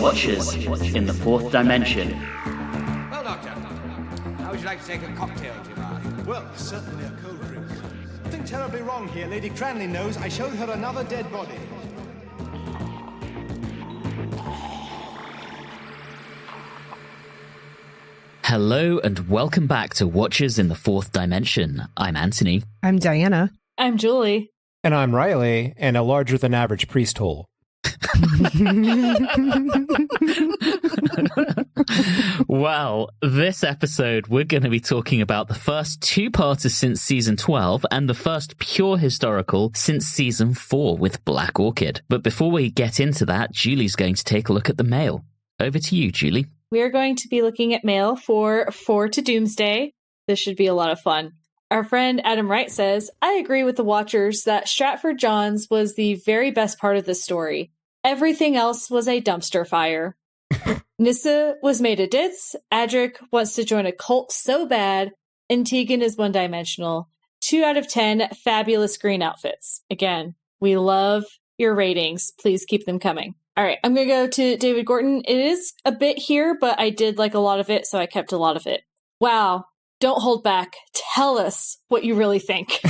Watchers in the Fourth Dimension. Well, Doctor, how would you like to take a cocktail to your bath? Well, certainly a cold drink. Nothing terribly wrong here. Lady Cranley knows I showed her another dead body. Hello and welcome back to Watchers in the Fourth Dimension. I'm Anthony. I'm Diana. I'm Julie. And I'm Riley, and a larger-than-average priest hole. Well, this episode we're going to be talking about the first two-parters since Season 12 and the first pure historical since Season 4 with Black Orchid. But before we get into that, Julie's going to take a look at the mail. Over to you, Julie. We are going to be looking at mail for 4 to Doomsday. This should be a lot of fun. Our friend Adam Wright says, I agree with the Watchers that Stratford Johns was the very best part of this story. Everything else was a dumpster fire. Nyssa was made of ditz, Adric wants to join a cult so bad, and Tegan is one-dimensional. 2 out of 10 fabulous green outfits. Again, we love your ratings. Please keep them coming. All right, I'm going to go to David Gorton. It is a bit here, but I did like a lot of it, so I kept a lot of it. Wow, don't hold back. Tell us what you really think.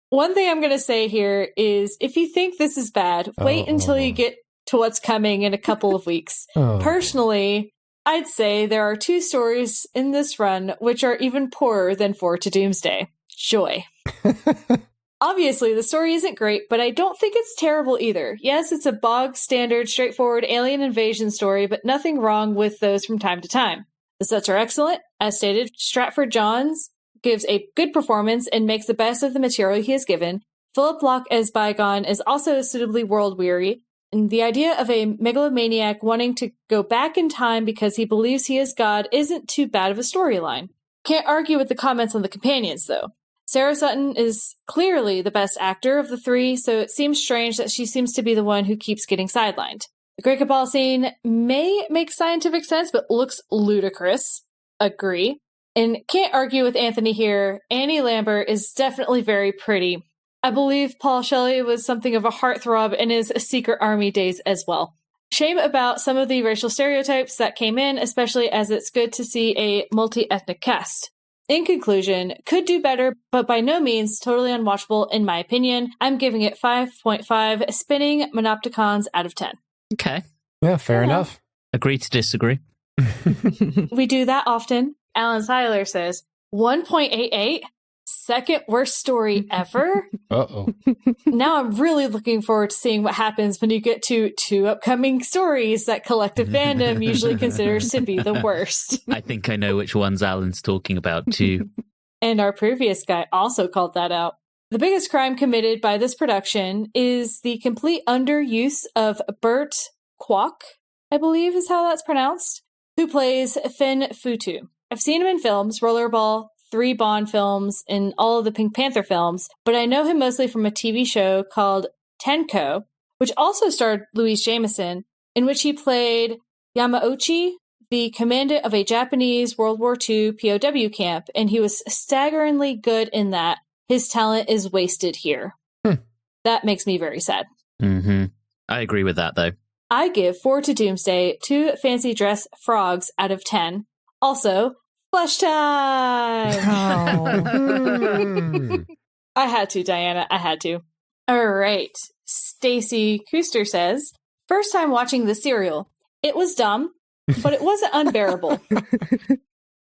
One thing I'm going to say here is if you think this is bad, wait until you get to what's coming in a couple of weeks. Personally, I'd say there are 2 stories in this run which are even poorer than 4 to Doomsday. Joy. Obviously, the story isn't great, but I don't think it's terrible either. Yes, it's a bog standard, straightforward alien invasion story, but nothing wrong with those from time to time. The sets are excellent. As stated, Stratford Johns gives a good performance and makes the best of the material he is given. Philip Locke as Bygone is also suitably world-weary, and the idea of a megalomaniac wanting to go back in time because he believes he is God isn't too bad of a storyline. Can't argue with the comments on the companions, though. Sarah Sutton is clearly the best actor of the 3, so it seems strange that she seems to be the one who keeps getting sidelined. The cricket ball scene may make scientific sense, but looks ludicrous. Agree. And can't argue with Anthony here. Annie Lambert is definitely very pretty. I believe Paul Shelley was something of a heartthrob in his Secret Army days as well. Shame about some of the racial stereotypes that came in, especially as it's good to see a multi-ethnic cast. In conclusion, could do better, but by no means totally unwatchable in my opinion. I'm giving it 5.5 spinning Monopticons out of 10. Okay. Yeah, fair enough. Agree to disagree. We do that often. Alan Seiler says, 1.88? Second worst story ever? Uh-oh. Now I'm really looking forward to seeing what happens when you get to 2 upcoming stories that collective fandom usually considers to be the worst. I think I know which ones Alan's talking about too. And our previous guy also called that out. The biggest crime committed by this production is the complete underuse of Bert Kwok, I believe is how that's pronounced, who plays Finn Futu. I've seen him in films, Rollerball, 3 Bond films, and all of the Pink Panther films, but I know him mostly from a TV show called Tenko, which also starred Louise Jameson, in which he played Yamauchi, the commandant of a Japanese World War II POW camp, and he was staggeringly good in that. His talent is wasted here. That makes me very sad. Mm-hmm. I agree with that, though. I give 4 to Doomsday 2 fancy dress frogs out of 10. Also, flush time! Oh. I had to, Diana. I had to. All right. Stacy Kuster says, first time watching the serial. It was dumb, but it wasn't unbearable.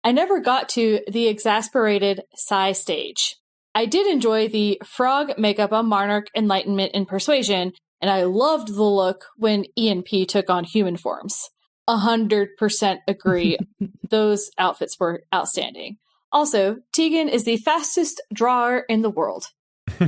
I never got to the exasperated sigh stage. I did enjoy the frog makeup on Monarch, Enlightenment, and Persuasion, and I loved the look when ENP took on human forms. 100% agree. Those outfits were outstanding. Also, Tegan is the fastest drawer in the world.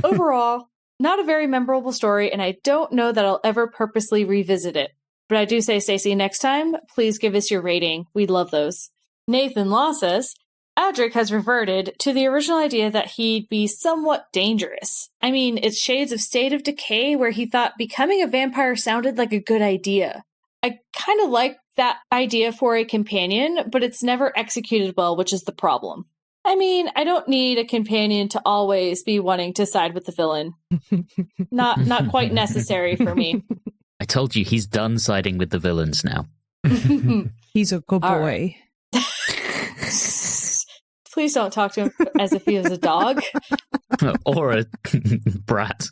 Overall, not a very memorable story, and I don't know that I'll ever purposely revisit it. But I do say, Stacey, next time, please give us your rating. We'd love those. Nathan Law says, Adric has reverted to the original idea that he'd be somewhat dangerous. I mean, it's shades of State of Decay where he thought becoming a vampire sounded like a good idea. I kind of like that idea for a companion, but it's never executed well, which is the problem. I mean, I don't need a companion to always be wanting to side with the villain. Not quite necessary for me. I told you he's done siding with the villains now. He's a good boy. Please don't talk to him as if he was a dog. Or a brat.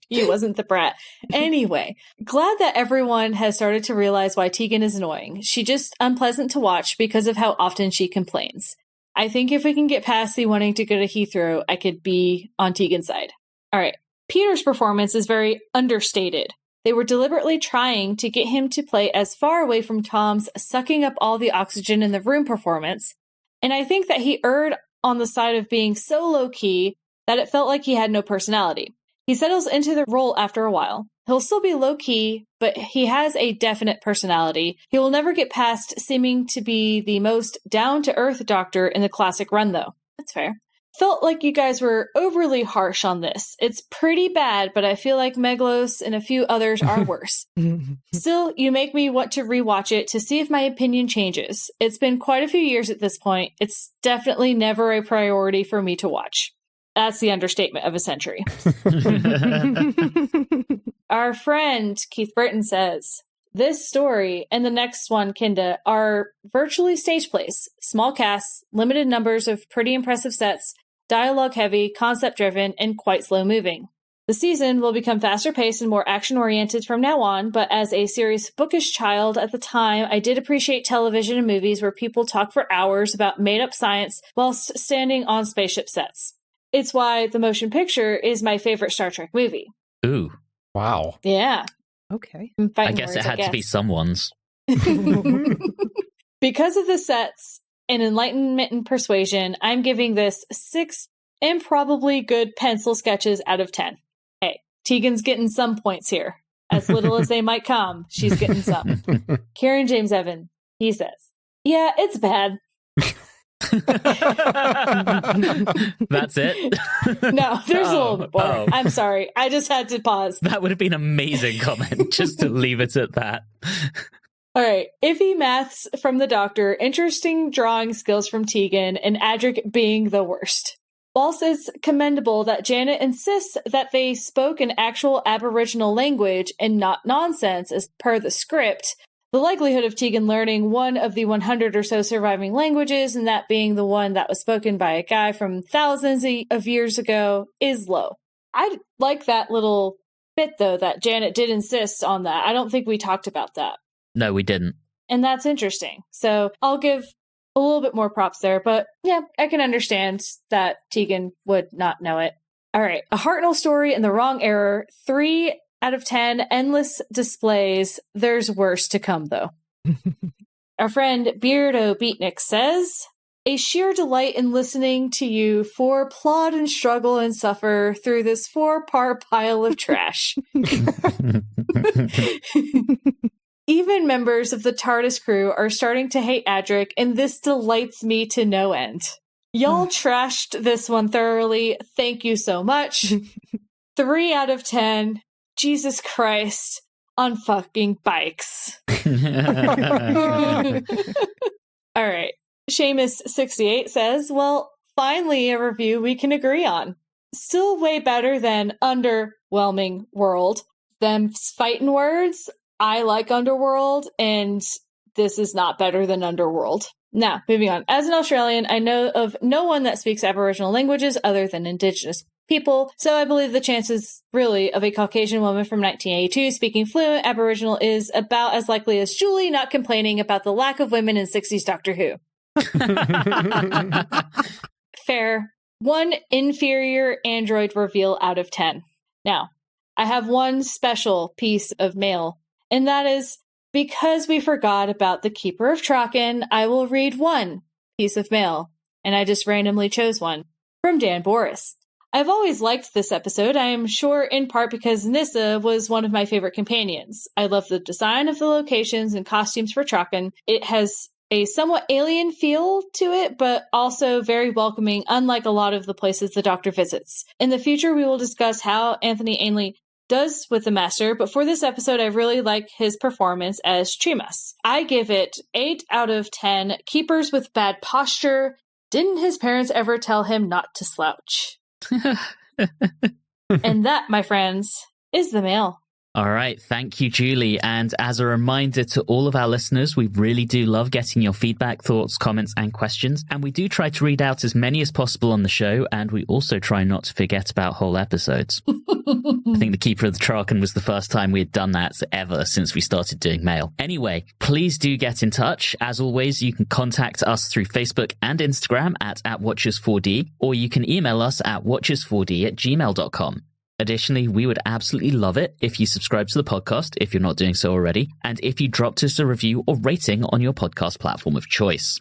He wasn't the brat. Anyway, glad that everyone has started to realize why Tegan is annoying. She's just unpleasant to watch because of how often she complains. I think if we can get past the wanting to go to Heathrow, I could be on Tegan's side. All right. Peter's performance is very understated. They were deliberately trying to get him to play as far away from Tom's sucking up all the oxygen in the room performance. And I think that he erred on the side of being so low-key that it felt like he had no personality. He settles into the role after a while. He'll still be low-key, but he has a definite personality. He will never get past seeming to be the most down-to-earth Doctor in the classic run, though. That's fair. Felt like you guys were overly harsh on this. It's pretty bad, but I feel like Meglos and a few others are worse. Still, you make me want to rewatch it to see if my opinion changes. It's been quite a few years at this point. It's definitely never a priority for me to watch. That's the understatement of a century. Our friend Keith Burton says, this story and the next one, Kinda, are virtually stage plays. Small casts, limited numbers of pretty impressive sets, dialogue heavy, concept driven, and quite slow moving. The season will become faster paced and more action oriented from now on, but as a serious bookish child at the time, I did appreciate television and movies where people talk for hours about made up science whilst standing on spaceship sets. It's why the motion picture is my favorite Star Trek movie. Ooh. Wow. Yeah. Okay. I guess it had to be someone's. Because of the sets and enlightenment and persuasion, I'm giving this 6 improbably good pencil sketches out of 10. Hey, Tegan's getting some points here. As little as they might come, she's getting some. Kieran James Evan, he says, yeah, it's bad. That's it? No, there's a little bit more. I'm sorry. I just had to pause. That would have been an amazing comment, just to leave it at that. All right. Iffy maths from the Doctor, interesting drawing skills from Tegan, and Adric being the worst. Whilst it's commendable that Janet insists that they spoke an actual Aboriginal language and not nonsense as per the script, the likelihood of Tegan learning one of the 100 or so surviving languages, and that being the one that was spoken by a guy from thousands of years ago, is low. I like that little bit, though, that Janet did insist on that. I don't think we talked about that. No, we didn't. And that's interesting. So I'll give a little bit more props there. But yeah, I can understand that Tegan would not know it. All right. A Hartnell story in the wrong era. 3 out of 10. Endless displays. There's worse to come, though. Our friend Beardo Beatnik says, a sheer delight in listening to you 4 plod and struggle and suffer through this 4-part pile of trash. Even members of the TARDIS crew are starting to hate Adric, and this delights me to no end. Y'all trashed this one thoroughly. Thank you so much. 3 out of 10. Jesus Christ. On fucking bikes. All right. Seamus68 says, well, finally a review we can agree on. Still way better than Underwhelming World. Them fighting words. I like Underworld, and this is not better than Underworld. Now, moving on. As an Australian, I know of no one that speaks Aboriginal languages other than Indigenous people, so I believe the chances, really, of a Caucasian woman from 1982 speaking fluent Aboriginal is about as likely as Julie not complaining about the lack of women in 60s Doctor Who. Fair. 1 inferior android reveal out of 10. Now, I have one special piece of mail, and that is, because we forgot about the Keeper of Traken, I will read one piece of mail, and I just randomly chose one, from Dan Boris. I've always liked this episode, I am sure in part because Nyssa was one of my favorite companions. I love the design of the locations and costumes for Traken. It has a somewhat alien feel to it, but also very welcoming, unlike a lot of the places the Doctor visits. In the future, we will discuss how Anthony Ainley does with the Master, but for this episode, I really like his performance as Trimas. I give it 8 out of 10. Keepers with bad posture. Didn't his parents ever tell him not to slouch? And that, my friends, is the mail. All right. Thank you, Julie. And as a reminder to all of our listeners, we really do love getting your feedback, thoughts, comments, and questions. And we do try to read out as many as possible on the show. And we also try not to forget about whole episodes. I think The Keeper of the Traken was the first time we had done that ever since we started doing mail. Anyway, please do get in touch. As always, you can contact us through Facebook and Instagram at Watchers4D, or you can email us at watchers4d@gmail.com. Additionally, we would absolutely love it if you subscribe to the podcast, if you're not doing so already, and if you dropped us a review or rating on your podcast platform of choice.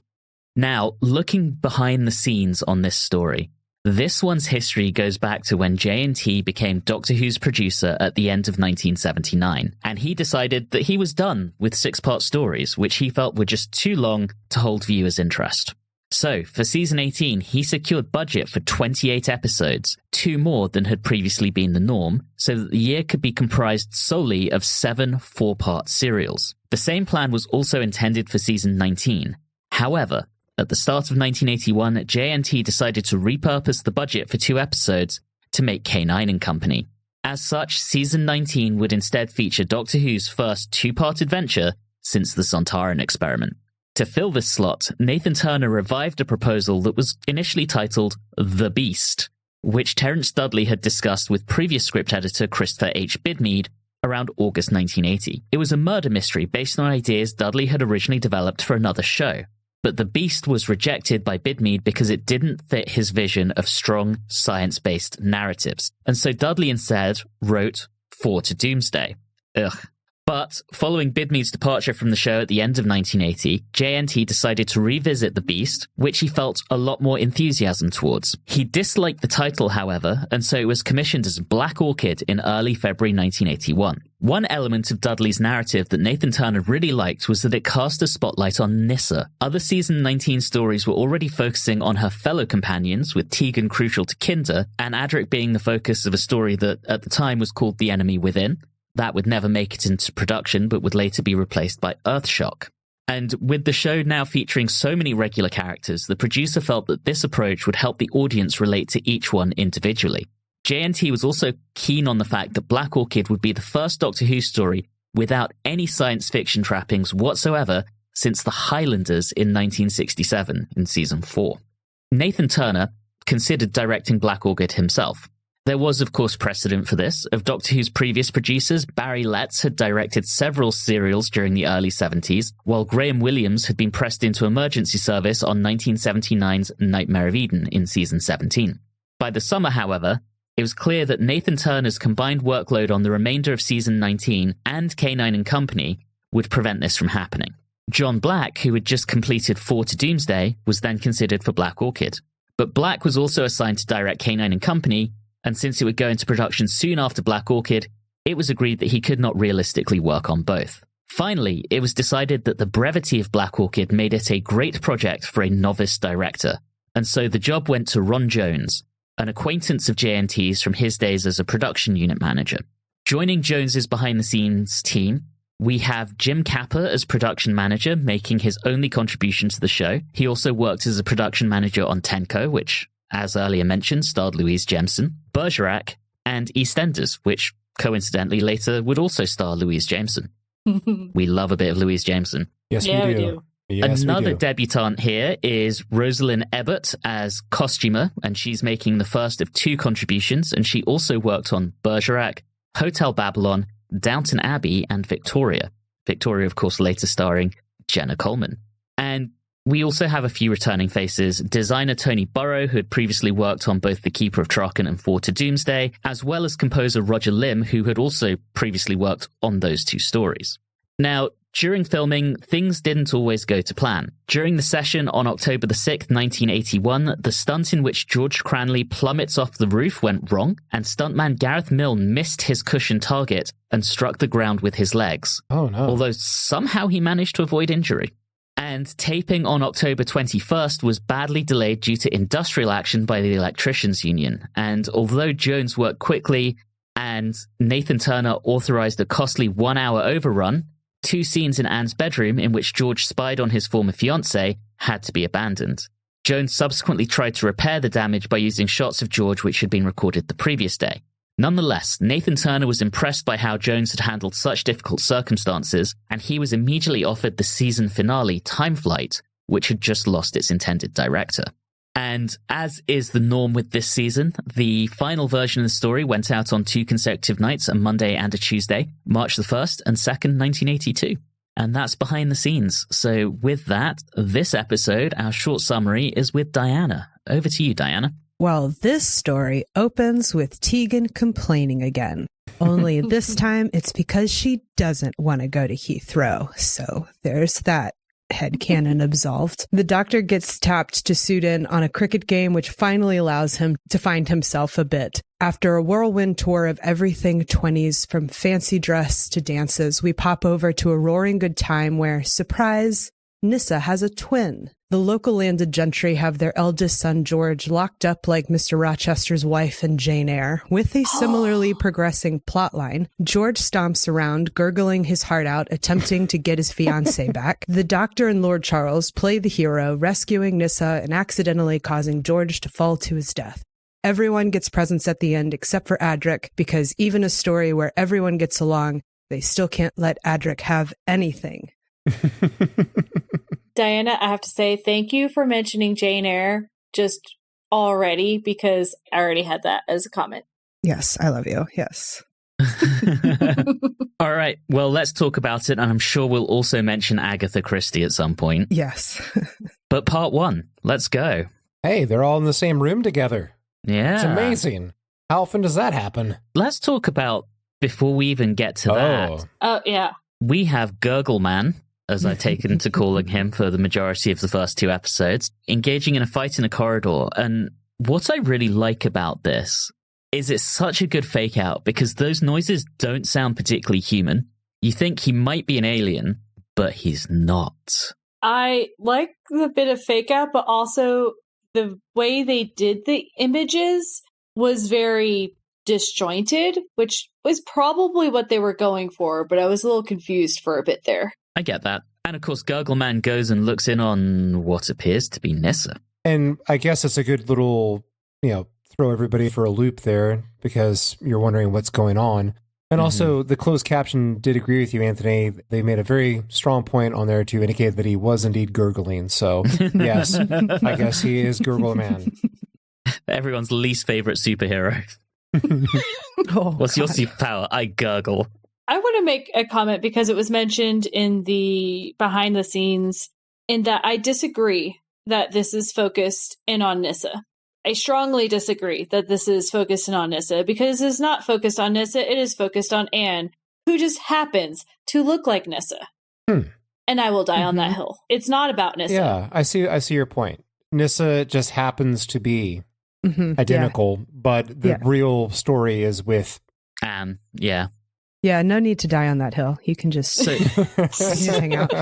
Now, looking behind the scenes on this story, this one's history goes back to when J&T became Doctor Who's producer at the end of 1979, and he decided that he was done with 6-part stories, which he felt were just too long to hold viewers' interest. So, for season 18, he secured budget for 28 episodes, 2 more than had previously been the norm, so that the year could be comprised solely of 7 4-part serials. The same plan was also intended for season 19. However, at the start of 1981, J&T decided to repurpose the budget for 2 episodes to make K9 and Company. As such, season 19 would instead feature Doctor Who's first 2-part adventure since the Sontaran experiment. To fill this slot, Nathan Turner revived a proposal that was initially titled The Beast, which Terence Dudley had discussed with previous script editor Christopher H. Bidmead around August 1980. It was a murder mystery based on ideas Dudley had originally developed for another show, but The Beast was rejected by Bidmead because it didn't fit his vision of strong, science-based narratives, and so Dudley instead wrote 4 to Doomsday. Ugh. But following Bidmead's departure from the show at the end of 1980, J&T decided to revisit The Beast, which he felt a lot more enthusiasm towards. He disliked the title, however, and so it was commissioned as Black Orchid in early February 1981. One element of Dudley's narrative that Nathan Turner really liked was that it cast a spotlight on Nyssa. Other season 19 stories were already focusing on her fellow companions, with Tegan crucial to Kinder, and Adric being the focus of a story that at the time was called The Enemy Within. That would never make it into production, but would later be replaced by Earthshock. And with the show now featuring so many regular characters, the producer felt that this approach would help the audience relate to each one individually. J&T was also keen on the fact that Black Orchid would be the first Doctor Who story without any science fiction trappings whatsoever since The Highlanders in 1967 in season 4. Nathan Turner considered directing Black Orchid himself. There was, of course, precedent for this. Of Doctor Who's previous producers, Barry Letts had directed several serials during the early 70s, while Graham Williams had been pressed into emergency service on 1979's Nightmare of Eden in season 17. By the summer, however, it was clear that Nathan Turner's combined workload on the remainder of season 19 and K9 and Company would prevent this from happening. John Black, who had just completed 4 to Doomsday, was then considered for Black Orchid. But Black was also assigned to direct K9 and Company, and since it would go into production soon after Black Orchid, it was agreed that he could not realistically work on both. Finally, it was decided that the brevity of Black Orchid made it a great project for a novice director, and so the job went to Ron Jones, an acquaintance of J&T's from his days as a production unit manager. Joining Jones's behind-the-scenes team, we have Jim Capper as production manager, making his only contribution to the show. He also worked as a production manager on Tenko, which, as earlier mentioned, starred Louise Jameson, Bergerac, and EastEnders, which coincidentally later would also star Louise Jameson. We love a bit of Louise Jameson. Yes, we do. Yes, Another debutante here is Rosalind Ebbett as costumer, and she's making the first of 2 contributions, and she also worked on Bergerac, Hotel Babylon, Downton Abbey, and Victoria. Victoria, of course, later starring Jenna Coleman. And we also have a few returning faces: designer Tony Burrow, who had previously worked on both The Keeper of Traken and 4 to Doomsday, as well as composer Roger Lim, who had also previously worked on those 2 stories. Now, during filming, things didn't always go to plan. During the session on October the 6th, 1981, the stunt in which George Cranley plummets off the roof went wrong, and stuntman Gareth Milne missed his cushion target and struck the ground with his legs. Oh, no. Although somehow he managed to avoid injury. And taping on October 21st was badly delayed due to industrial action by the Electricians Union. And although Jones worked quickly and Nathan Turner authorized a costly 1-hour overrun, 2 scenes in Anne's bedroom in which George spied on his former fiancée had to be abandoned. Jones subsequently tried to repair the damage by using shots of George which had been recorded the previous day. Nonetheless, Nathan Turner was impressed by how Jones had handled such difficult circumstances, and he was immediately offered the season finale, Time Flight, which had just lost its intended director. And as is the norm with this season, the final version of the story went out on 2 consecutive nights, a Monday and a Tuesday, March the 1st and 2nd, 1982. And that's behind the scenes. So with that, this episode, our short summary, is with Diana. Over to you, Diana. Well, this story opens with Tegan complaining again. Only this time it's because she doesn't want to go to Heathrow. So there's that. Headcanon absolved. The doctor gets tapped to suit in on a cricket game, which finally allows him to find himself a bit. After a whirlwind tour of everything 20s, from fancy dress to dances, we pop over to a roaring good time where, surprise, Nyssa has a twin. The local landed gentry have their eldest son, George, locked up like Mr. Rochester's wife in Jane Eyre. With a similarly progressing plotline, George stomps around, gurgling his heart out, attempting to get his fiancée back. The Doctor and Lord Charles play the hero, rescuing Nyssa and accidentally causing George to fall to his death. Everyone gets presents at the end except for Adric, because even a story where everyone gets along, they still can't let Adric have anything. Diana, I have to say thank you for mentioning Jane Eyre just already, because I already had that as a comment. Yes, I love you. Yes. All right. Well, let's talk about it. And I'm sure we'll also mention Agatha Christie at some point. Yes. But part 1, let's go. Hey, they're all in the same room together. Yeah. It's amazing. How often does that happen? Let's talk about, before we even get to that. Oh, yeah. We have Gurgle Man, as I've taken to calling him for the majority of the first 2 episodes, engaging in a fight in a corridor. And what I really like about this is it's such a good fake out, because those noises don't sound particularly human. You think he might be an alien, but he's not. I like the bit of fake out, but also the way they did the images was very disjointed, which was probably what they were going for, but I was a little confused for a bit there. I get that. And of course, Gurgle Man goes and looks in on what appears to be Nyssa. And I guess it's a good little, throw everybody for a loop there, because you're wondering what's going on. And also, the closed caption did agree with you, Anthony. They made a very strong point on there to indicate that he was indeed gurgling. So, yes, I guess he is Gurgle Man. Everyone's least favorite superhero. What's your superpower? I gurgle. I want to make a comment because it was mentioned in the behind the scenes, in that I disagree that this is focused in on Nyssa. I strongly disagree that this is focused in on Nyssa, because it's not focused on Nyssa, it is focused on Anne, who just happens to look like Nyssa. And I will die on that hill. It's not about Nyssa. Yeah, I see your point. Nyssa just happens to be identical, but the real story is with Anne. Yeah. Yeah, no need to die on that hill. You can just hang out.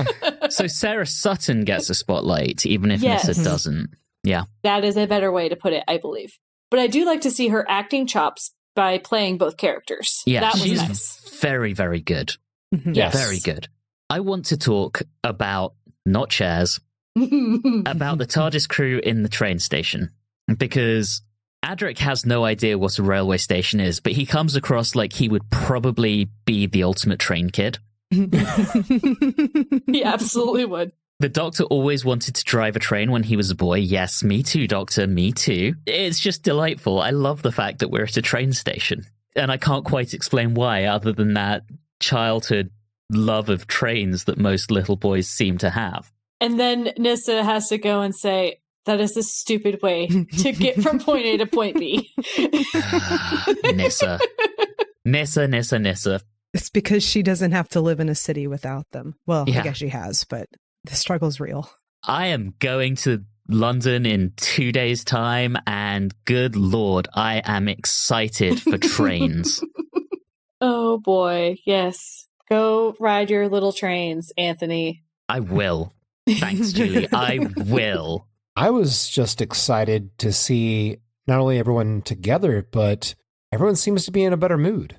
So Sarah Sutton gets a spotlight, even if Nyssa doesn't. Yeah. That is a better way to put it, I believe. But I do like to see her acting chops by playing both characters. Yeah, that was she's nice. Very, very good. Yes. Very good. I want to talk about, not chairs, about the TARDIS crew in the train station. Because Adric has no idea what a railway station is, but he comes across like he would probably be the ultimate train kid. He absolutely would. The Doctor always wanted to drive a train when he was a boy. Yes, me too, Doctor, me too. It's just delightful. I love the fact that we're at a train station. And I can't quite explain why, other than that childhood love of trains that most little boys seem to have. And then Nyssa has to go and say, that is the stupid way to get from point A to point B. Nyssa. Nyssa. It's because she doesn't have to live in a city without them. Well, I guess she has, but the struggle's real. I am going to London in 2 days' time, and good Lord, I am excited for trains. Oh boy, yes. Go ride your little trains, Anthony. I will. Thanks, Julie. I will. I was just excited to see not only everyone together, but everyone seems to be in a better mood.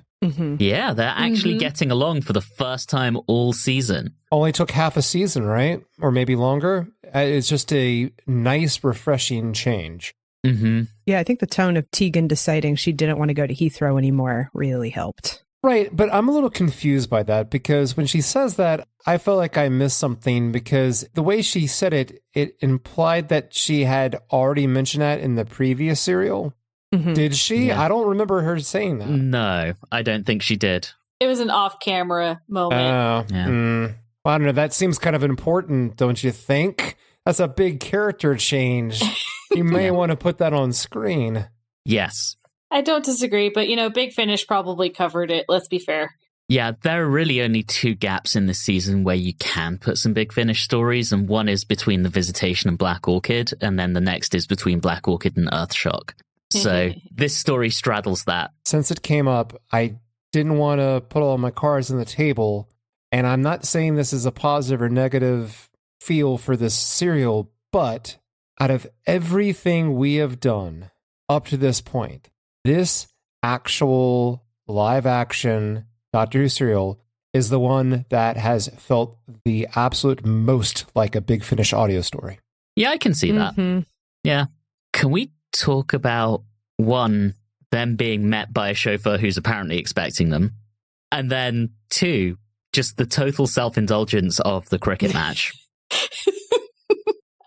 Yeah, they're actually getting along for the first time all season. Only took half a season, right? Or maybe longer. It's just a nice, refreshing change. Mm-hmm. Yeah, I think the tone of Tegan deciding she didn't want to go to Heathrow anymore really helped. Right, but I'm a little confused by that because when she says that, I felt like I missed something because the way she said it, it implied that she had already mentioned that in the previous serial. Mm-hmm. Did she? Yeah. I don't remember her saying that. No, I don't think she did. It was an off-camera moment. Yeah. I don't know. That seems kind of important, don't you think? That's a big character change. You may want to put that on screen. Yes. I don't disagree, but, Big Finish probably covered it. Let's be fair. Yeah, there are really only 2 gaps in this season where you can put some Big Finish stories, and one is between the Visitation and Black Orchid, and then the next is between Black Orchid and Earthshock. So this story straddles that. Since it came up, I didn't want to put all my cards on the table, and I'm not saying this is a positive or negative feel for this serial, but out of everything we have done up to this point, this actual live action Doctor Who serial is the one that has felt the absolute most like a Big Finish audio story. Yeah, I can see that. Yeah. Can we talk about, one, them being met by a chauffeur who's apparently expecting them, and then 2, just the total self-indulgence of the cricket match?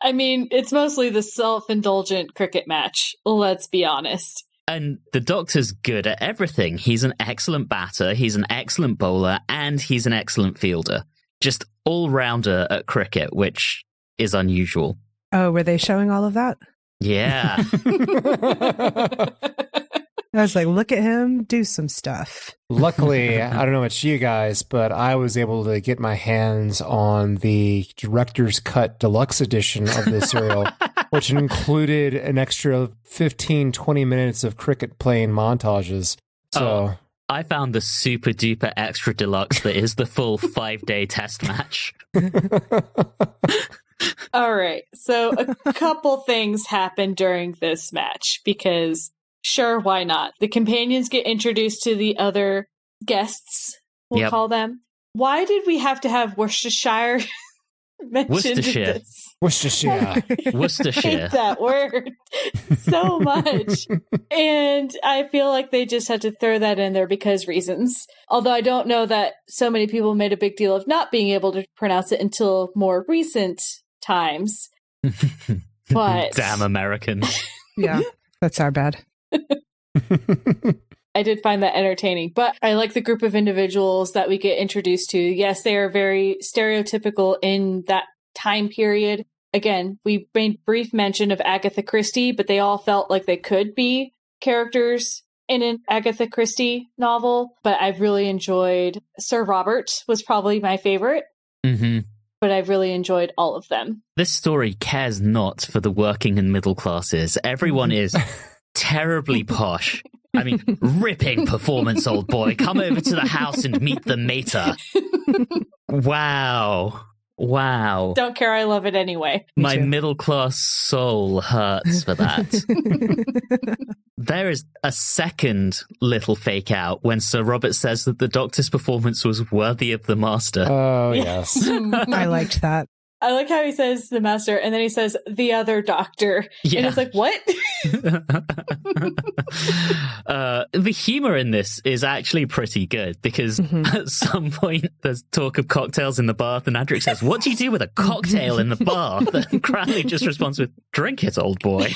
I mean, it's mostly the self-indulgent cricket match, let's be honest. And the Doctor's good at everything. He's an excellent batter, he's an excellent bowler, and he's an excellent fielder. Just all-rounder at cricket, which is unusual. Oh, were they showing all of that? Yeah. I was like, look at him do some stuff. Luckily, I don't know about you guys, but I was able to get my hands on the director's cut deluxe edition of this serial, which included an extra 15-20 minutes of cricket playing montages. So I found the super duper extra deluxe that is the full 5-day test match. All right, so a couple things happen during this match because, sure, why not? The companions get introduced to the other guests, we'll call them. Why did we have to have Worcestershire mentioned in this? Worcestershire. Worcestershire. I hate that word so much. And I feel like they just had to throw that in there because reasons. Although I don't know that so many people made a big deal of not being able to pronounce it until more recent times. But damn Americans. Yeah, that's our bad. I did find that entertaining, but I like the group of individuals that we get introduced to. Yes, they are very stereotypical in that time period. Again, we made brief mention of Agatha Christie, but they all felt like they could be characters in an Agatha Christie novel. But I've really enjoyed Sir Robert was probably my favorite. Mm-hmm. But I've really enjoyed all of them. This story cares not for the working and middle classes. Everyone is terribly posh. I mean, ripping performance, old boy. Come over to the house and meet the mater. Wow. Don't care, I love it anyway. My middle class soul hurts for that. There is a second little fake out when Sir Robert says that the Doctor's performance was worthy of the Master. Oh, yes. I liked that. I like how he says the Master, and then he says the other Doctor. Yeah. And it's like, what? The humor in this is actually pretty good because at some point there's talk of cocktails in the bath, and Adrics says, "What do you do with a cocktail in the bath?" And Cranley just responds with, "Drink it, old boy."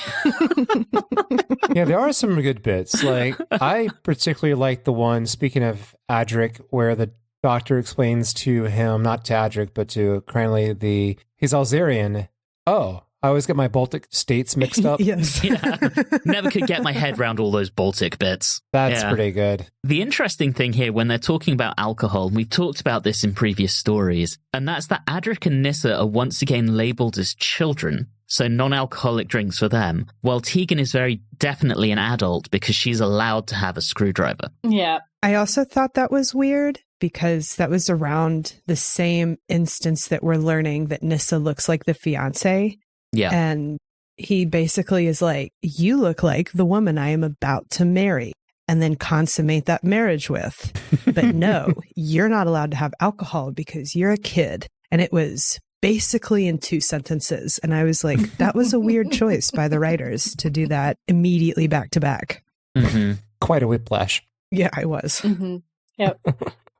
Yeah, there are some good bits. Like, I particularly like the one, speaking of Adric, where the Doctor explains to him, not to Adric, but to Cranley, he's Alzarian. Oh, I always get my Baltic states mixed up. Yes. Yeah. Never could get my head around all those Baltic bits. That's pretty good. The interesting thing here, when they're talking about alcohol, and we've talked about this in previous stories, and that's that Adric and Nyssa are once again labelled as children, so non-alcoholic drinks for them, while Tegan is very definitely an adult because she's allowed to have a screwdriver. Yeah. I also thought that was weird because that was around the same instance that we're learning that Nyssa looks like the fiance. Yeah. And he basically is like, you look like the woman I am about to marry and then consummate that marriage with. But no, you're not allowed to have alcohol because you're a kid. And it was basically in 2 sentences. And I was like, that was a weird choice by the writers to do that immediately back to back. Mm-hmm. Quite a whiplash. Yeah, I was. Mm-hmm. Yep.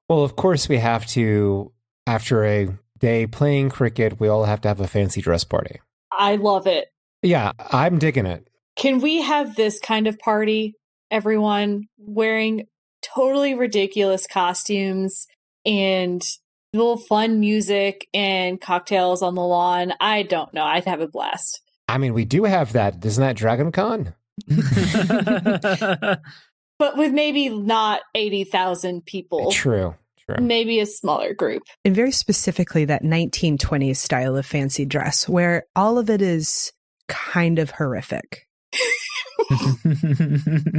Well, of course, we have to, after a day playing cricket, we all have to have a fancy dress party. I love it. Yeah, I'm digging it. Can we have this kind of party? Everyone wearing totally ridiculous costumes and little fun music and cocktails on the lawn. I don't know. I'd have a blast. I mean, we do have that. Isn't that Dragon Con? But with maybe not 80,000 people. True. Maybe a smaller group. And very specifically that 1920s style of fancy dress where all of it is kind of horrific.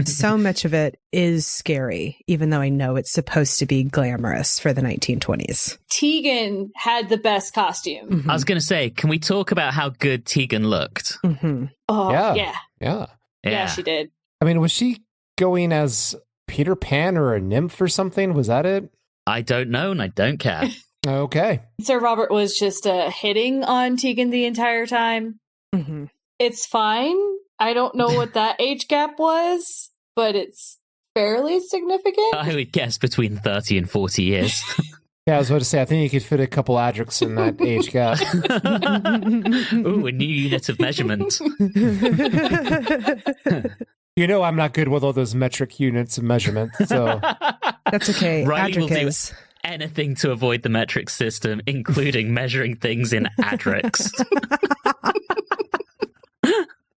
So much of it is scary, even though I know it's supposed to be glamorous for the 1920s. Tegan had the best costume. Mm-hmm. I was going to say, can we talk about how good Tegan looked? Mm-hmm. Oh, Yeah. Yeah, she did. I mean, was she going as Peter Pan or a nymph or something? Was that it? I don't know, and I don't care. Okay. Sir Robert was just hitting on Tegan the entire time. Mm-hmm. It's fine. I don't know what that age gap was, but it's fairly significant. I would guess between 30 and 40 years. Yeah, I was about to say, I think you could fit a couple Adrics in that age gap. Ooh, a new unit of measurement. You know I'm not good with all those metric units of measurement, so... That's okay. Riley will do Adrics. anything to avoid the metric system, including measuring things in Adrics.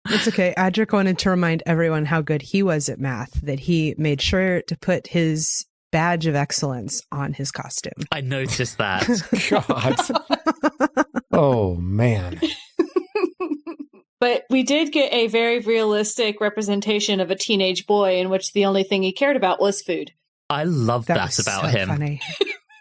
It's okay. Adric wanted to remind everyone how good he was at math, that he made sure to put his badge of excellence on his costume. I noticed that. God. Oh, man. But we did get a very realistic representation of a teenage boy in which the only thing he cared about was food. I love that was about so him. Funny.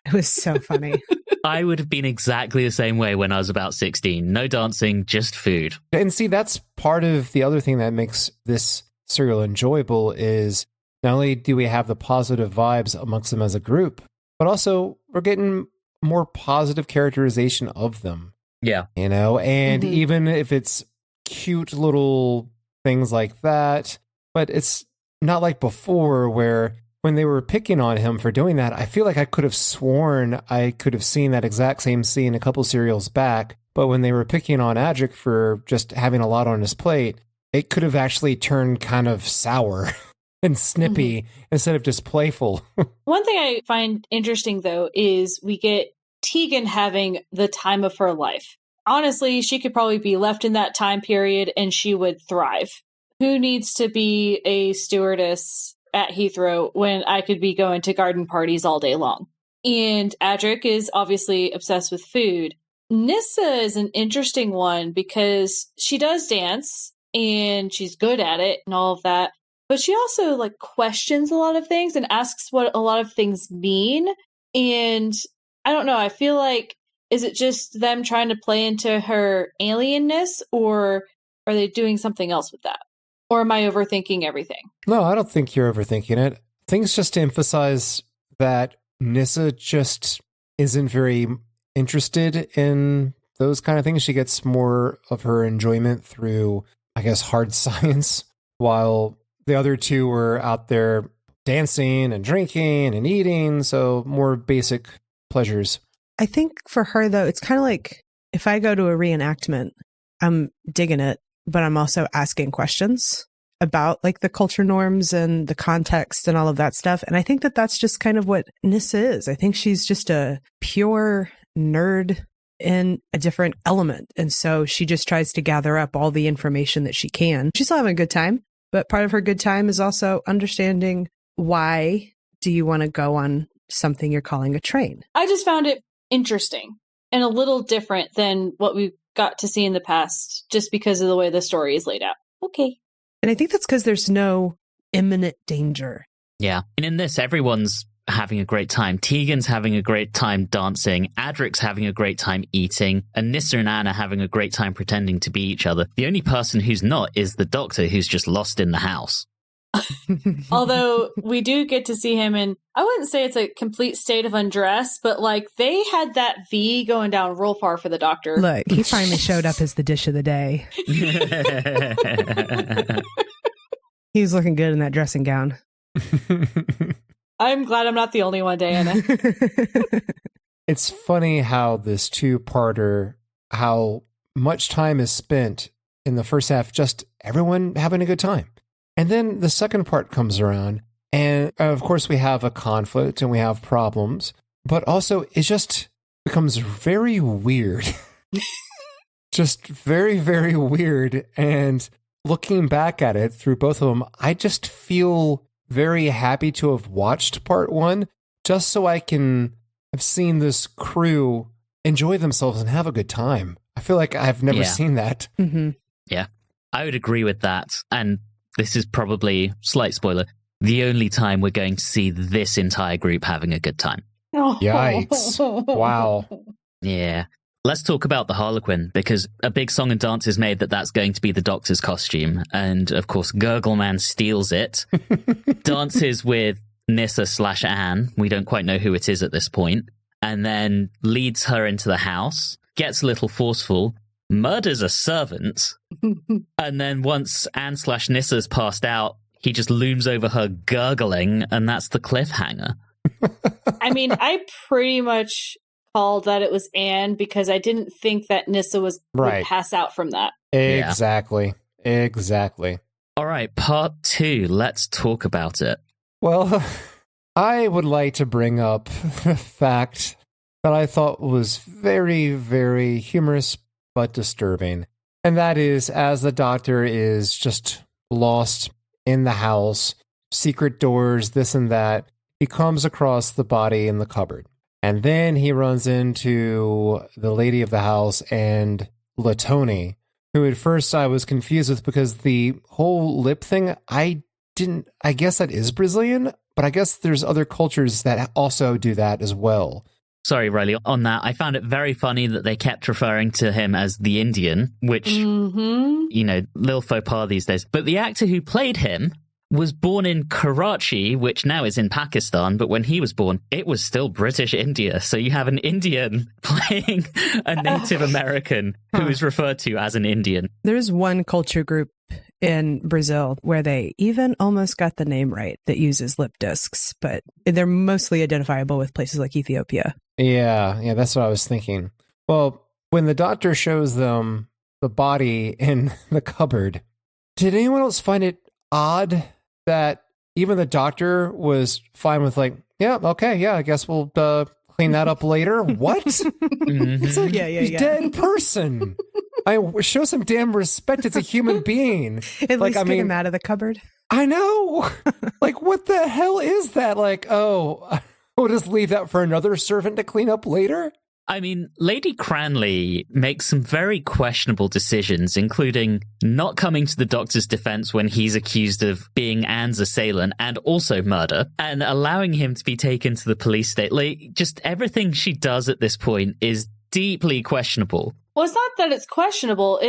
It was so funny. I would have been exactly the same way when I was about 16. No dancing, just food. And see, that's part of the other thing that makes this serial enjoyable is not only do we have the positive vibes amongst them as a group, but also we're getting more positive characterization of them. Yeah. You know, and Mm-hmm. even if it's cute little things like that, but it's not like before where when they were picking on him for doing that, I feel like I could have sworn I could have seen that exact same scene a couple serials back. But when they were picking on Adric for just having a lot on his plate, it could have actually turned kind of sour and snippy instead of just playful. One thing I find interesting, though, is we get Tegan having the time of her life. Honestly, she could probably be left in that time period and she would thrive. Who needs to be a stewardess at Heathrow when I could be going to garden parties all day long? And Adric is obviously obsessed with food. Nyssa is an interesting one because she does dance and she's good at it and all of that. But she also questions a lot of things and asks what a lot of things mean. And I don't know, I feel like, is it just them trying to play into her alienness, or are they doing something else with that? Or am I overthinking everything? No, I don't think you're overthinking it. I think it's just to emphasize that Nyssa just isn't very interested in those kind of things. She gets more of her enjoyment through, I guess, hard science, while the other two were out there dancing and drinking and eating, so more basic pleasures. I think for her, though, it's kind of like if I go to a reenactment, I'm digging it, but I'm also asking questions about the culture norms and the context and all of that stuff. And I think that that's just kind of what Nyssa is. I think she's just a pure nerd in a different element. And so she just tries to gather up all the information that she can. She's still having a good time, but part of her good time is also understanding why do you want to go on something you're calling a train. I just found it interesting and a little different than what we got to see in the past just because of the way the story is laid out. Okay. And I think that's because there's no imminent danger. Yeah. And in this, everyone's having a great time. Tegan's having a great time dancing. Adric's having a great time eating. And Nyssa and Anna having a great time pretending to be each other. The only person who's not is the doctor, who's just lost in the house. Although we do get to see him in, I wouldn't say it's a complete state of undress, but like they had that V going down real far for the Doctor. Look, he finally showed up as the dish of the day. He was looking good in that dressing gown. I'm glad I'm not the only one, Diana. It's funny how this two-parter, how much time is spent in the first half just everyone having a good time. And then the second part comes around, and of course we have a conflict and we have problems, but also it just becomes very weird. Just very, very weird. And looking back at it through both of them, I just feel very happy to have watched part one, just so I can have seen this crew enjoy themselves and have a good time. I feel like I've never seen that. Mm-hmm. Yeah, I would agree with that. And this is probably, slight spoiler, the only time we're going to see this entire group having a good time. Yikes. Wow. Yeah. Let's talk about the Harlequin, because a big song and dance is made that that's going to be the Doctor's costume. And, of course, Gurgle Man steals it, dances with Nyssa/Anne, we don't quite know who it is at this point, and then leads her into the house, gets a little forceful, murders a servant, and then once Anne/Nissa's passed out, he just looms over her gurgling, and that's the cliffhanger. I mean, I pretty much called that it was Anne because I didn't think that Nyssa would pass out from that. Exactly. Yeah. Exactly. All right, part 2. Let's talk about it. Well, I would like to bring up the fact that I thought was very, very humorous but disturbing. And that is, as the Doctor is just lost in the house, secret doors, this and that, he comes across the body in the cupboard. And then he runs into the lady of the house and Latoni, who at first I was confused with because the whole lip thing, I guess that is Brazilian, but I guess there's other cultures that also do that as well. Sorry, Riley, on that, I found it very funny that they kept referring to him as the Indian, which, you know, little faux pas these days. But the actor who played him was born in Karachi, which now is in Pakistan, but when he was born, it was still British India. So you have an Indian playing a Native American who is referred to as an Indian. There's one culture group in Brazil where they even almost got the name right that uses lip discs, but they're mostly identifiable with places like Ethiopia. Yeah, that's what I was thinking. Well, when the Doctor shows them the body in the cupboard, did anyone else find it odd that even the Doctor was fine with like, I guess we'll clean that up later? What? It's a dead person. Show some damn respect. It's a human being. At least get him out of the cupboard. I know. Like, what the hell is that? Like, we'll just leave that for another servant to clean up later? I mean, Lady Cranley makes some very questionable decisions, including not coming to the Doctor's defense when he's accused of being Anne's assailant and also murder, and allowing him to be taken to the police station. Like, just everything she does at this point is deeply questionable. Well, it's not that it's questionable.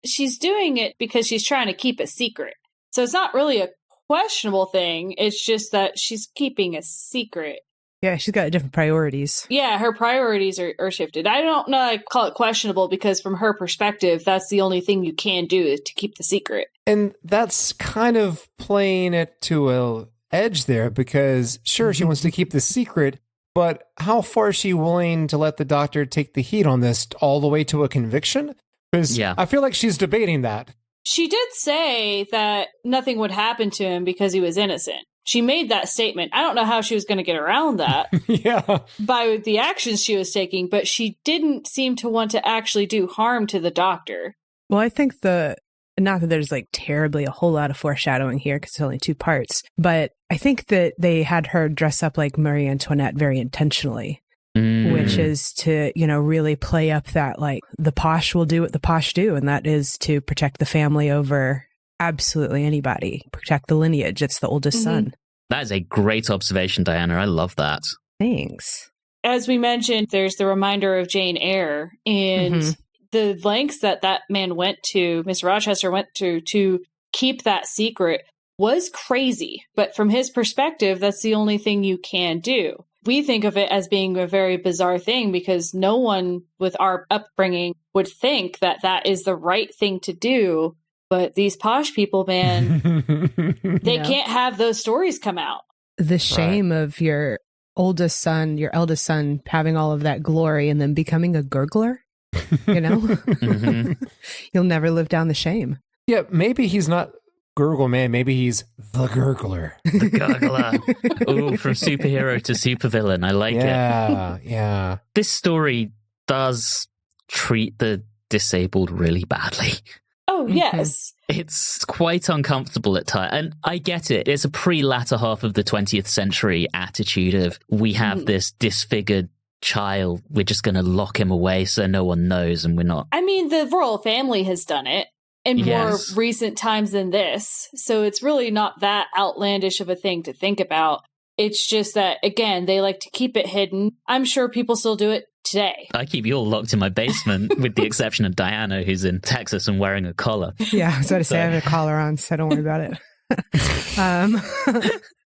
She's doing it because she's trying to keep a secret. So it's not really a questionable thing. It's just that she's keeping a secret. Yeah, she's got different priorities. Yeah, her priorities are shifted. I don't know, I call it questionable because from her perspective, that's the only thing you can do is to keep the secret. And that's kind of playing it to an edge there because, sure, she wants to keep the secret, but how far is she willing to let the Doctor take the heat on this all the way to a conviction? Because I feel like she's debating that. She did say that nothing would happen to him because he was innocent. She made that statement. I don't know how she was going to get around that by the actions she was taking, but she didn't seem to want to actually do harm to the Doctor. Well, I think not that there's like terribly a whole lot of foreshadowing here because it's only 2 parts, but I think that they had her dress up like Marie Antoinette very intentionally, which is to, really play up that like the posh will do what the posh do, and that is to protect the family over absolutely anybody, protect the lineage. It's the oldest son. That is a great observation, Diana. I love that. Thanks. As we mentioned, there's the reminder of Jane Eyre and the lengths that man went to, Miss Rochester went to keep that secret. was crazy. But from his perspective, that's the only thing you can do. We think of it as being a very bizarre thing because no one with our upbringing would think that that is the right thing to do. But these posh people, man, they can't have those stories come out. The shame of your eldest son having all of that glory and then becoming a gurgler, you know? You'll never live down the shame. Yeah, maybe he's not Gurgle Man. Maybe he's the gurgler. The gurgler. Oh, from superhero to supervillain. I like it. Yeah. This story does treat the disabled really badly. Oh, yes. It's quite uncomfortable at times. And I get it. It's a pre-latter half of the 20th century attitude of we have this disfigured child. We're just going to lock him away so no one knows and we're not. I mean, the royal family has done it in more recent times than this. So it's really not that outlandish of a thing to think about. It's just that, again, they like to keep it hidden. I'm sure people still do it today. I keep you all locked in my basement with the exception of Diana, who's in Texas and wearing a collar. Yeah, I was going to say I have a collar on, so don't worry about it.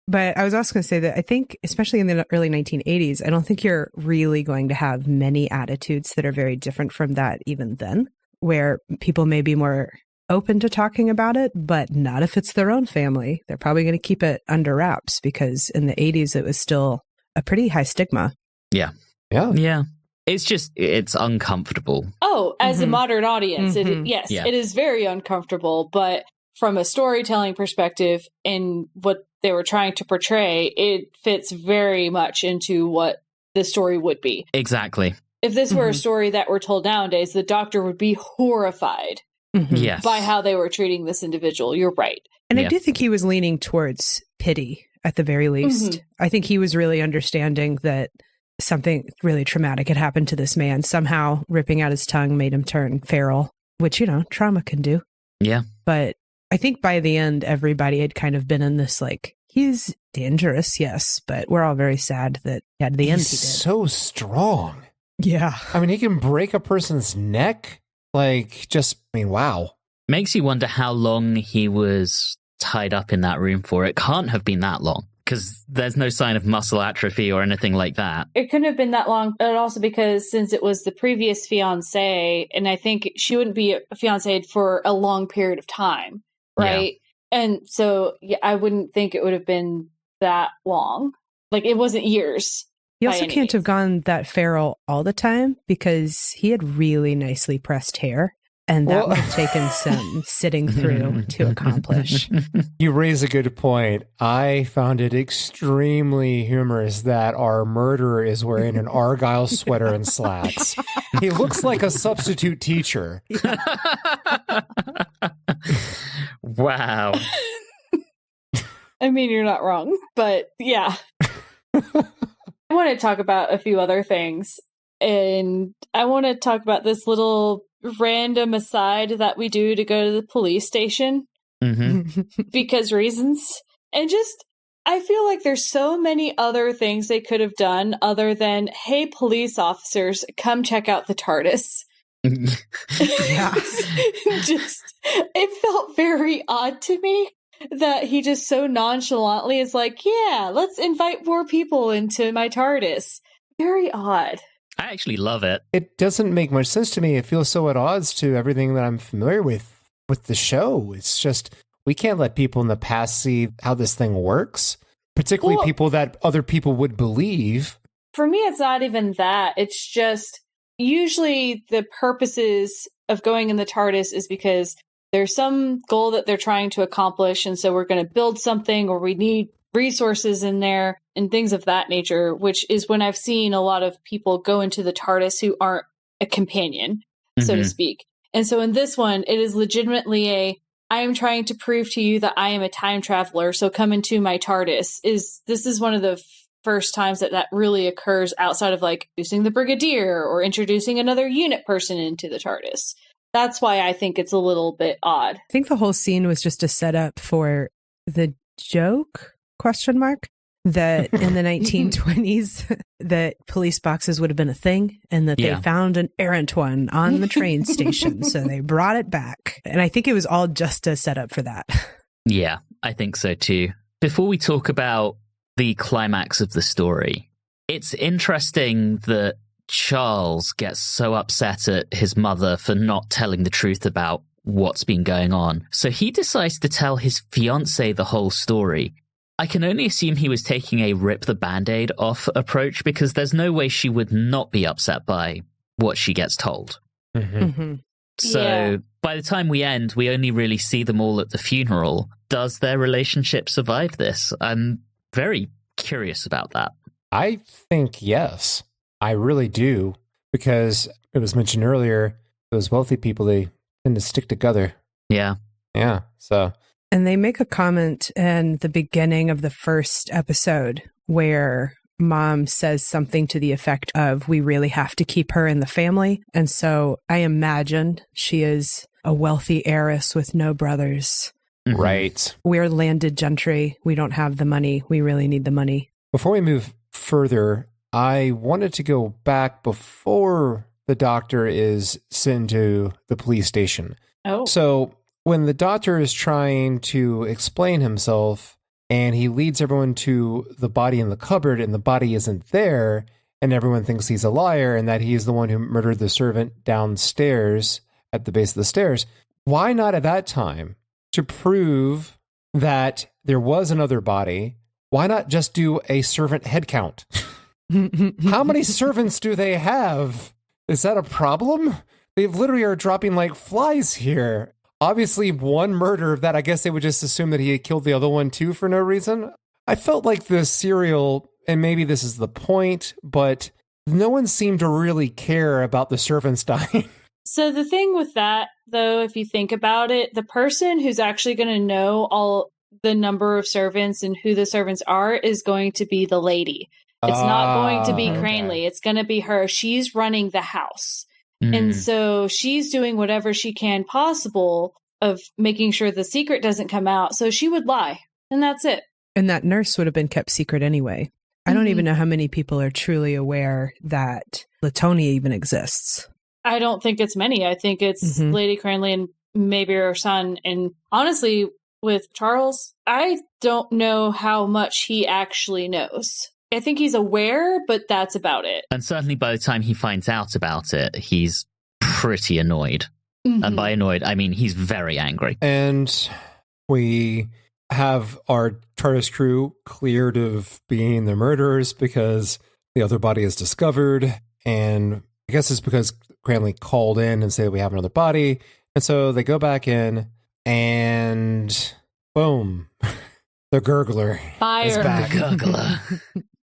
But I was also going to say that I think, especially in the early 1980s, I don't think you're really going to have many attitudes that are very different from that even then, where people may be more open to talking about it, but not if it's their own family. They're probably going to keep it under wraps because in the 80s, it was still a pretty high stigma. Yeah. It's uncomfortable. Oh, as a modern audience, it is very uncomfortable. But from a storytelling perspective and what they were trying to portray, it fits very much into what the story would be. Exactly. If this were a story that were told nowadays, the doctor would be horrified by how they were treating this individual. You're right. And I do think he was leaning towards pity at the very least. I think he was really understanding that something really traumatic had happened to this man. Somehow ripping out his tongue made him turn feral, which, you know, trauma can do. Yeah. But I think by the end, everybody had kind of been in this, like, he's dangerous, yes, but we're all very sad that at the end he did. So strong. Yeah. I mean, he can break a person's neck. Wow. Makes you wonder how long he was tied up in that room for. It can't have been that long because there's no sign of muscle atrophy or anything like that. It couldn't have been that long, but also because since it was the previous fiancé, and I think she wouldn't be a fiancé for a long period of time, right? Yeah. And so I wouldn't think it would have been that long. Like, it wasn't years. He also can't have gone that feral all the time because he had really nicely pressed hair. And that would have taken some sitting through to accomplish. You raise a good point. I found it extremely humorous that our murderer is wearing an Argyle sweater and slacks. He looks like a substitute teacher. Wow. I mean, you're not wrong, but yeah. I want to talk about a few other things. And I want to talk about this little random aside that we do to go to the police station because reasons. And just, I feel like there's so many other things they could have done other than, hey, police officers, come check out the TARDIS. Yeah. Just, it felt very odd to me that he just so nonchalantly is like, yeah, let's invite more people into my TARDIS. Very odd. I actually love it. It doesn't make much sense to me. It feels so at odds to everything that I'm familiar with the show. It's just, we can't let people in the past see how this thing works, particularly people that other people would believe. For me, it's not even that. It's just, usually the purposes of going in the TARDIS is because there's some goal that they're trying to accomplish, and so we're going to build something, or we need resources in there and things of that nature, which is when I've seen a lot of people go into the TARDIS who aren't a companion, so to speak. And so in this one, it is legitimately I am trying to prove to you that I am a time traveler, so come into my TARDIS. This is one of the first times that really occurs outside of like introducing the Brigadier or introducing another unit person into the TARDIS. That's why I think it's a little bit odd. I think the whole scene was just a setup for the joke, ? That in the 1920s, that police boxes would have been a thing and that they found an errant one on the train station. So they brought it back. And I think it was all just a setup for that. Yeah. I think so too. Before we talk about the climax of the story, it's interesting that Charles gets so upset at his mother for not telling the truth about what's been going on. So he decides to tell his fiancée the whole story. I can only assume he was taking a rip the Band-Aid off approach, because there's no way she would not be upset by what she gets told. So by the time we end, we only really see them all at the funeral. Does their relationship survive this? I'm very curious about that. I think yes. I really do, because it was mentioned earlier, those wealthy people, they tend to stick together. Yeah. Yeah, so. And they make a comment in the beginning of the first episode where Mom says something to the effect of, we really have to keep her in the family. And so I imagine she is a wealthy heiress with no brothers. Right. We're landed gentry. We don't have the money. We really need the money. Before we move further, I wanted to go back before the doctor is sent to the police station. Oh. So when the doctor is trying to explain himself and he leads everyone to the body in the cupboard and the body isn't there, and everyone thinks he's a liar and that he's the one who murdered the servant downstairs at the base of the stairs, why not at that time, to prove that there was another body, why not just do a servant head count? How many servants do they have? Is that a problem? They literally are dropping like flies here. Obviously, one murder that I guess they would just assume that he had killed the other one too for no reason. I felt like the serial, and maybe this is the point, but no one seemed to really care about the servants dying. So the thing with that, though, if you think about it, the person who's actually going to know all the number of servants and who the servants are is going to be the lady. It's not going to be Cranley. It's going to be her. She's running the house. And so she's doing whatever she can possible of making sure the secret doesn't come out. So she would lie. And that's it. And that nurse would have been kept secret anyway. I don't even know how many people are truly aware that Latonia even exists. I don't think it's many. I think it's Lady Cranley and maybe her son. And honestly, with Charles, I don't know how much he actually knows. I think he's aware, but that's about it. And certainly by the time he finds out about it, he's pretty annoyed. And by annoyed, I mean he's very angry. And we have our TARDIS crew cleared of being the murderers because the other body is discovered. And I guess it's because Cranley called in and said we have another body. And so they go back in and boom, the gurgler is back. The gurgler.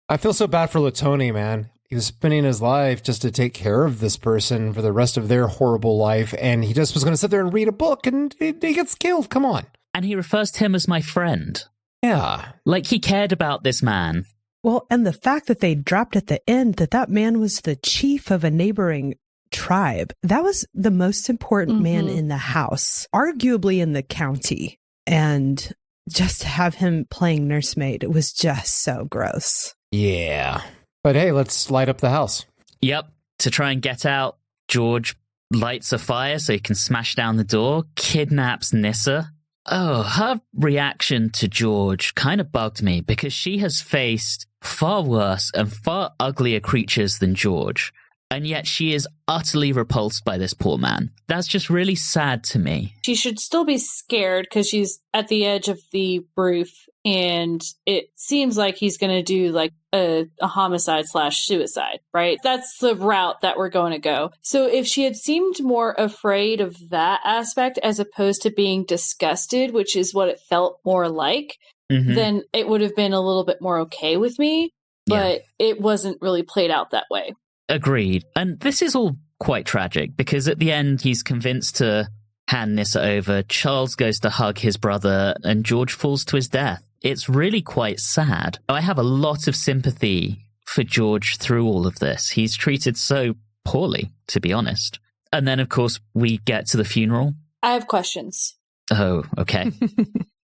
I feel so bad for Latonia, man. He was spending his life just to take care of this person for the rest of their horrible life, and he just was going to sit there and read a book, and he gets killed. Come on. And he refers to him as my friend. Yeah. Like he cared about this man. Well, and the fact that they dropped at the end that man was the chief of a neighboring tribe, that was the most important man in the house, arguably in the county. And just to have him playing nursemaid, it was just so gross. Yeah. But hey, let's light up the house. Yep. To try and get out, George lights a fire so he can smash down the door, kidnaps Nyssa. Oh, her reaction to George kind of bugged me because she has faced far worse and far uglier creatures than George. And yet she is utterly repulsed by this poor man. That's just really sad to me. She should still be scared because she's at the edge of the roof and it seems like he's going to do like a homicide/suicide, right? That's the route that we're going to go. So if she had seemed more afraid of that aspect as opposed to being disgusted, which is what it felt more like, then it would have been a little bit more okay with me. But it wasn't really played out that way. Agreed. And this is all quite tragic because at the end he's convinced to hand Nyssa over. Charles goes to hug his brother and George falls to his death. It's really quite sad. I have a lot of sympathy for George through all of this. He's treated so poorly, to be honest. And then, of course, we get to the funeral. I have questions. Oh, okay.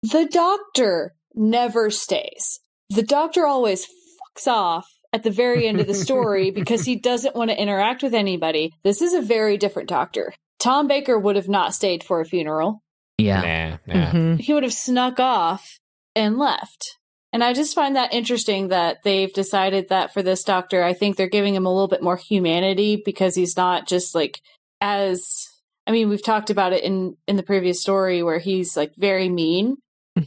The doctor never stays. The doctor always fucks off at the very end of the story because he doesn't want to interact with anybody. This is a very different doctor. Tom Baker would have not stayed for a funeral. Yeah. Nah. He would have snuck off and left. And I just find that interesting that they've decided that for this Doctor, I think they're giving him a little bit more humanity because he's not just like we've talked about it in the previous story where he's like very mean,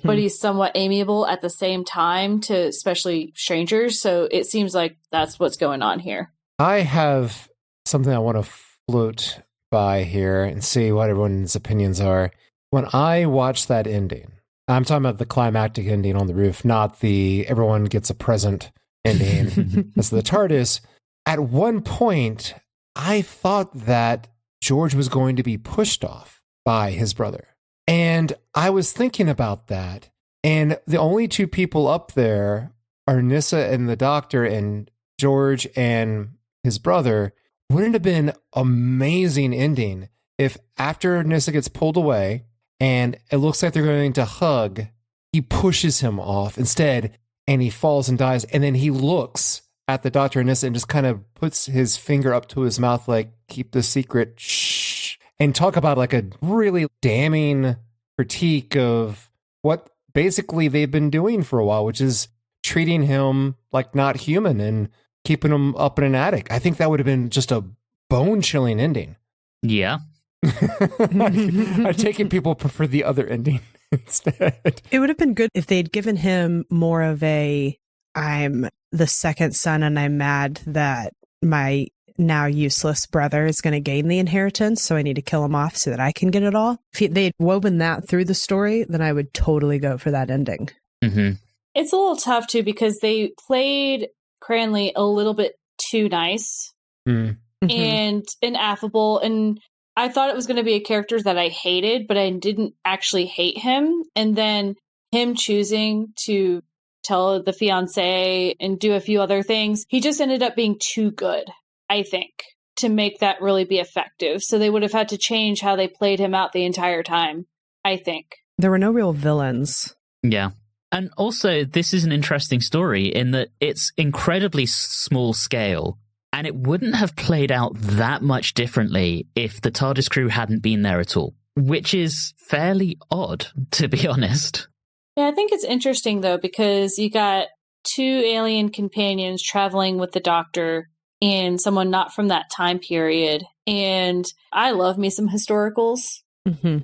but he's somewhat amiable at the same time to especially strangers. So it seems like that's what's going on here. I have something I want to float by here and see what everyone's opinions are. When I watched that ending, I'm talking about the climactic ending on the roof, not the everyone gets a present ending. That's the TARDIS. At one point, I thought that George was going to be pushed off by his brother. And I was thinking about that. And the only two people up there are Nyssa and the Doctor, and George and his brother. Wouldn't it have been amazing ending if after Nyssa gets pulled away and it looks like they're going to hug, he pushes him off instead and he falls and dies. And then he looks at the Doctor and Nyssa and just kind of puts his finger up to his mouth like, keep the secret, shh. And talk about like a really damning critique of what basically they've been doing for a while, which is treating him like not human and keeping him up in an attic. I think that would have been just a bone-chilling ending. Yeah. I take it people prefer the other ending instead. It would have been good if they'd given him more of a, I'm the second son and I'm mad that my now useless brother is going to gain the inheritance, so I need to kill him off so that I can get it all. If they'd woven that through the story, then I would totally go for that ending. It's a little tough, too, because they played Cranley a little bit too nice and affable, and I thought it was going to be a character that I hated, but I didn't actually hate him. And then him choosing to tell the fiancé and do a few other things, he just ended up being too good, I think, to make that really be effective. So they would have had to change how they played him out the entire time, I think. There were no real villains. Yeah. And also, this is an interesting story in that it's incredibly small scale, and it wouldn't have played out that much differently if the TARDIS crew hadn't been there at all, which is fairly odd, to be honest. Yeah, I think it's interesting, though, because you got two alien companions traveling with the Doctor and someone not from that time period. And I love me some historicals.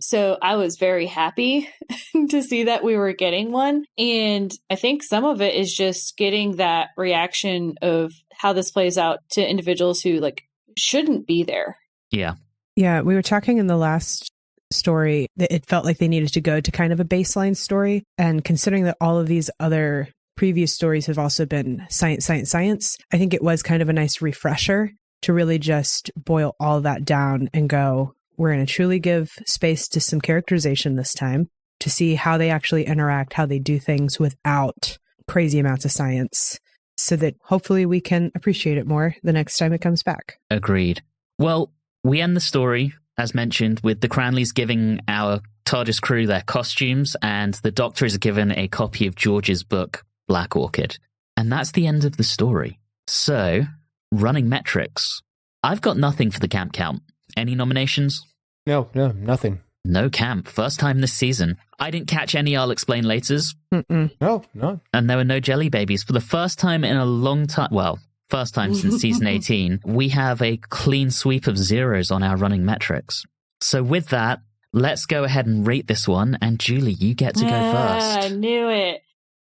So I was very happy to see that we were getting one. And I think some of it is just getting that reaction of how this plays out to individuals who like shouldn't be there. Yeah. Yeah, we were talking in the last story that it felt like they needed to go to kind of a baseline story. And considering that all of these other previous stories have also been science, I think it was kind of a nice refresher to really just boil all that down and go, we're going to truly give space to some characterization this time to see how they actually interact, how they do things without crazy amounts of science, so that hopefully we can appreciate it more the next time it comes back. Agreed. Well, we end the story, as mentioned, with the Cranleys giving our TARDIS crew their costumes, and the Doctor is given a copy of George's book, Black Orchid. And that's the end of the story. So, running metrics. I've got nothing for the camp count. Any nominations? No, nothing. No camp. First time this season. I didn't catch any I'll explain laters. No. And there were no jelly babies. For the first time in a long time, well, first time since season 18, we have a clean sweep of zeros on our running metrics. So with that, let's go ahead and rate this one. And Julie, you get to go first. I knew it.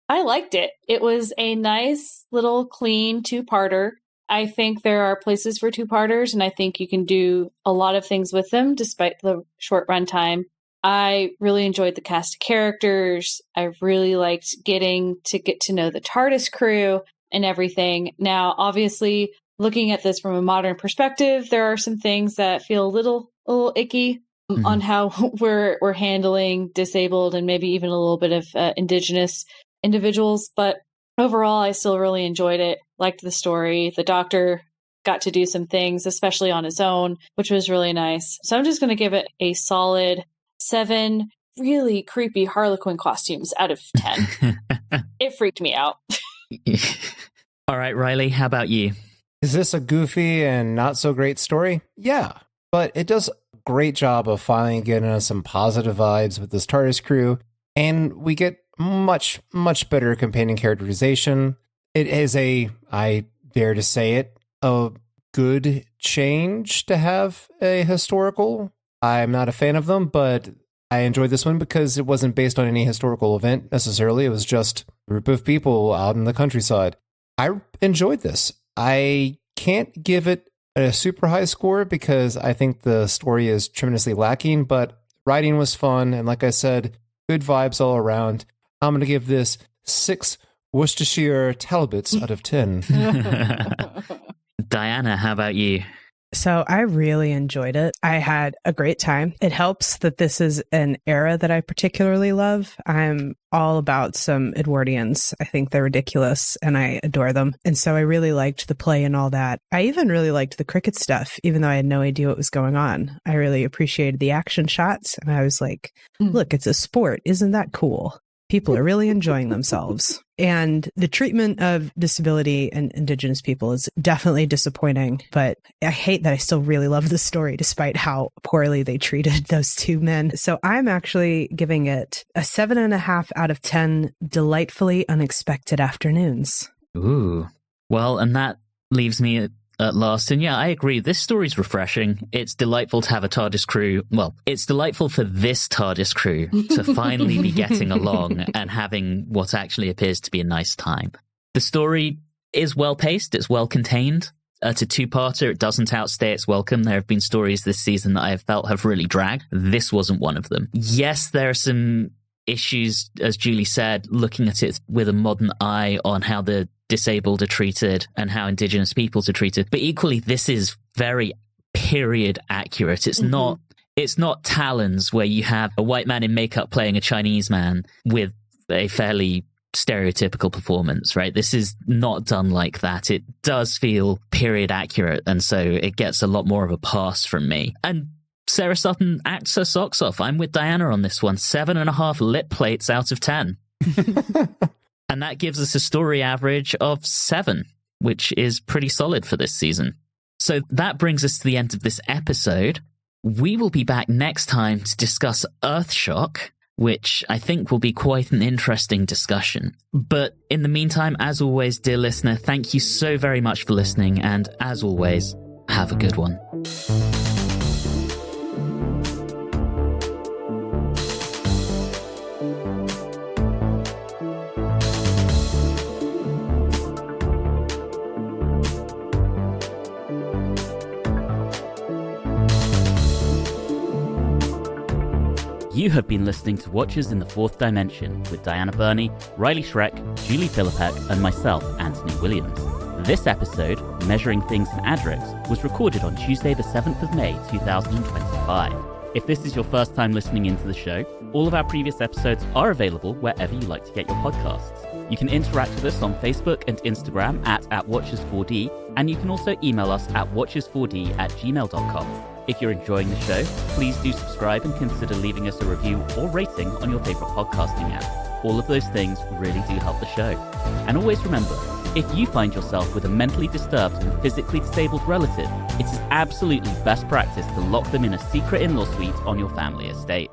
I liked it. It was a nice little clean two-parter. I think there are places for two-parters, and I think you can do a lot of things with them despite the short runtime. I really enjoyed the cast of characters. I really liked getting to know the TARDIS crew and everything. Now, obviously, looking at this from a modern perspective, there are some things that feel a little icky on how we're handling disabled and maybe even a little bit of indigenous individuals, but overall, I still really enjoyed it, liked the story. The Doctor got to do some things, especially on his own, which was really nice. So I'm just going to give it a solid 7 really creepy Harlequin costumes out of 10. It freaked me out. All right, Riley, how about you? Is this a goofy and not so great story? Yeah, but it does a great job of finally getting us some positive vibes with this TARDIS crew, and we get much, much better companion characterization. It is I dare to say it, a good change to have a historical. I'm not a fan of them, but I enjoyed this one because it wasn't based on any historical event necessarily. It was just a group of people out in the countryside. I enjoyed this. I can't give it a super high score because I think the story is tremendously lacking, but writing was fun. And like I said, good vibes all around. I'm going to give this 6 Worcestershire Talbots out of 10. Diana, how about you? So I really enjoyed it. I had a great time. It helps that this is an era that I particularly love. I'm all about some Edwardians. I think they're ridiculous and I adore them. And so I really liked the play and all that. I even really liked the cricket stuff, even though I had no idea what was going on. I really appreciated the action shots. And I was like, look, it's a sport. Isn't that cool? People are really enjoying themselves. And the treatment of disability and Indigenous people is definitely disappointing, but I hate that I still really love the story despite how poorly they treated those 2 men. So I'm actually giving it a 7.5 out of 10 delightfully unexpected afternoons. Ooh. Well, and that leaves me at last. And yeah, I agree. This story's refreshing. It's delightful to have a TARDIS crew. Well, it's delightful for this TARDIS crew to finally be getting along and having what actually appears to be a nice time. The story is well paced. It's well contained. It's a 2-parter. It doesn't outstay its welcome. There have been stories this season that I have felt have really dragged. This wasn't one of them. Yes, there are some issues, as Julie said, looking at it with a modern eye on how the disabled are treated and how Indigenous peoples are treated. But equally, this is very period accurate. It's not Talons, where you have a white man in makeup playing a Chinese man with a fairly stereotypical performance, right? This is not done like that. It does feel period accurate, and so it gets a lot more of a pass from me. And Sarah Sutton acts her socks off. I'm with Diana on this one. 7.5 lip plates out of 10. And that gives us a story average of 7, which is pretty solid for this season. So that brings us to the end of this episode. We will be back next time to discuss Earthshock, which I think will be quite an interesting discussion. But in the meantime, as always, dear listener, thank you so very much for listening. And as always, have a good one. You have been listening to Watchers in the Fourth Dimension with Diana Burney, Riley Schreck, Julie Philippek, and myself, Anthony Williams. This episode, Measuring Things in Adrics, was recorded on Tuesday the 7th of May 2025. If this is your first time listening into the show, all of our previous episodes are available wherever you like to get your podcasts. You can interact with us on Facebook and Instagram at Watchers4D, and you can also email us at watchers4d@gmail.com. If you're enjoying the show, please do subscribe and consider leaving us a review or rating on your favorite podcasting app. All of those things really do help the show. And always remember, if you find yourself with a mentally disturbed and physically disabled relative, it is absolutely best practice to lock them in a secret in-law suite on your family estate.